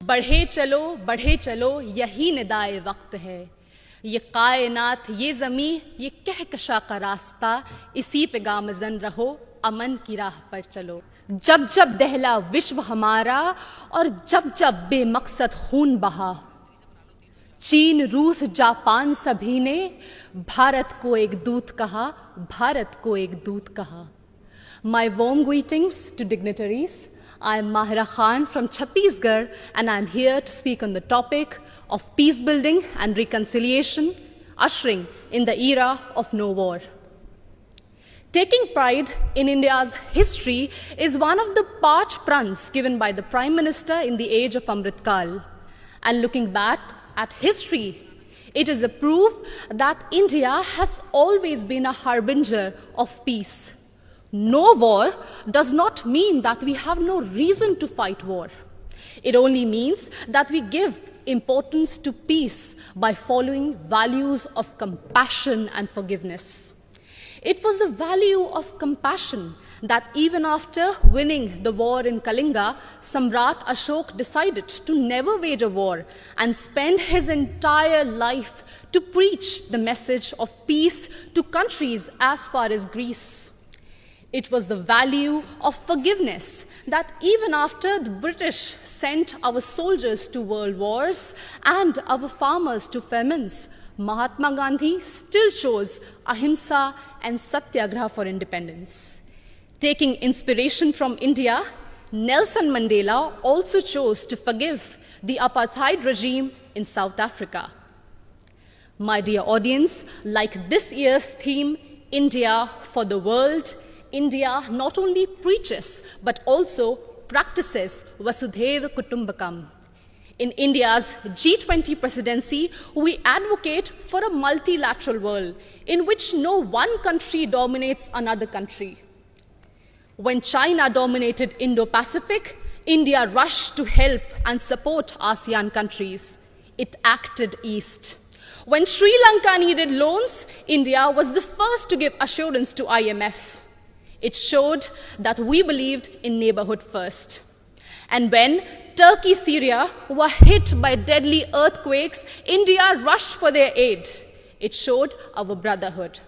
बढ़े चलो यही निदाए वक्त है, ये कायनात ये ज़मी ये कहकशा का रास्ता, इसी पे गामज़न रहो अमन की राह पर चलो। जब जब दहला विश्व हमारा और जब जब बेमकसद खून बहा, चीन रूस जापान सभी ने भारत को एक दूत कहा, भारत को एक दूत कहा। My warm greetings to dignitaries. I am Mahira Khan from Chhattisgarh, and I am here to speak on the topic of peace building and reconciliation, ushering in the era of no war. Taking pride in India's history is one of the parch prans given by the Prime Minister in the age of Amrit Kal. And looking back at history, it is a proof that India has always been a harbinger of peace. No war does not mean that we have no reason to fight war. It only means that we give importance to peace by following values of compassion and forgiveness. It was the value of compassion that even after winning the war in Kalinga, Samrat Ashok decided to never wage a war and spend his entire life to preach the message of peace to countries as far as Greece. It was the value of forgiveness that even after the British sent our soldiers to world wars and our farmers to famines, Mahatma Gandhi still chose ahimsa and satyagraha for independence. Taking inspiration from India, Nelson Mandela also chose to forgive the apartheid regime in South Africa. My dear audience, like this year's theme, India for the World, India not only preaches but also practices Vasudhaiva Kutumbakam. In India's G20 presidency, we advocate for a multilateral world in which no one country dominates another country. When China dominated Indo-Pacific, India rushed to help and support ASEAN countries. It acted east. When Sri Lanka needed loans, India was the first to give assurance to IMF. It showed that we believed in neighborhood first. And when Turkey, Syria were hit by deadly earthquakes, India rushed for their aid. It showed our brotherhood.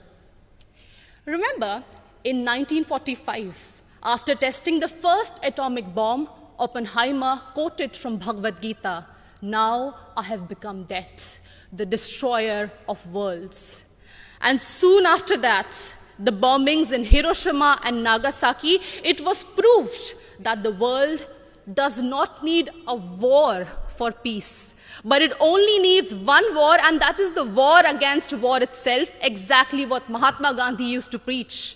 Remember, in 1945, after testing the first atomic bomb, Oppenheimer quoted from Bhagavad Gita, "Now I have become death, the destroyer of worlds." And soon after that, the bombings in Hiroshima and Nagasaki, it was proved that the world does not need a war for peace, but it only needs one war, and that is the war against war itself, exactly what Mahatma Gandhi used to preach.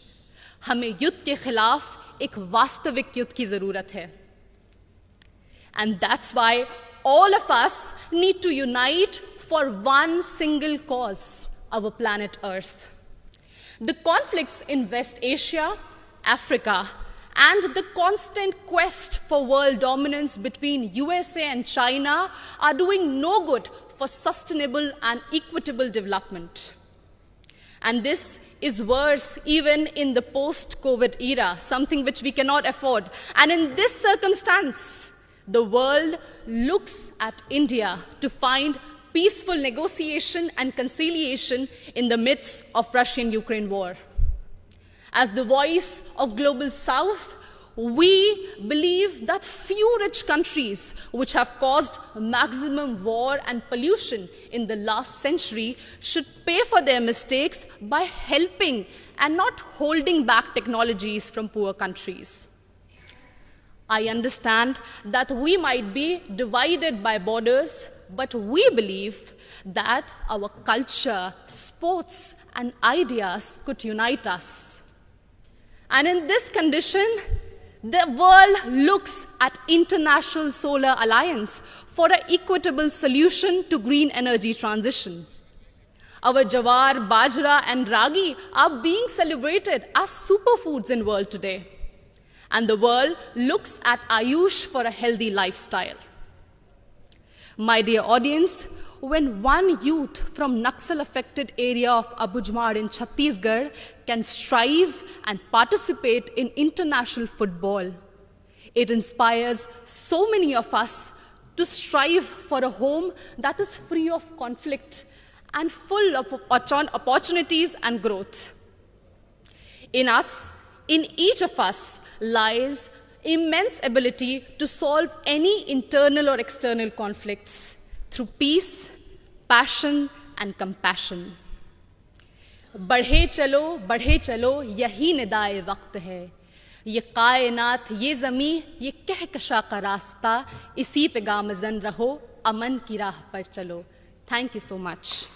हमें युद्ध के खिलाफ एक वास्तविक युद्ध की जरूरत है. And that's why all of us need to unite for one single cause, our planet Earth. The conflicts in West Asia, Africa, and the constant quest for world dominance between USA and China are doing no good for sustainable and equitable development. And this is worse even in the post-COVID era, something which we cannot afford. And in this circumstance, the world looks at India to find peaceful negotiation and conciliation in the midst of Russian-Ukraine war. As the voice of Global South, we believe that few rich countries which have caused maximum war and pollution in the last century should pay for their mistakes by helping and not holding back technologies from poor countries. I understand that we might be divided by borders, but we believe that our culture, sports, and ideas could unite us. And in this condition, the world looks at International Solar Alliance for an equitable solution to green energy transition. Our jawar, bajra, and ragi are being celebrated as superfoods in the world today. And the world looks at Ayush for a healthy lifestyle. My dear audience, when one youth from Naxal-affected area of Abujmar in Chhattisgarh can strive and participate in international football, it inspires so many of us to strive for a home that is free of conflict and full of opportunities and growth. In us, in each of us, lies immense ability to solve any internal or external conflicts through peace, passion, and compassion. बढ़े चलो यही निदाए वक्त है, ये कायनात ये ज़मीं ये कहकशा का रास्ता, इसी पे गामज़न रहो, अमन की राह पर चलो. Thank you so much.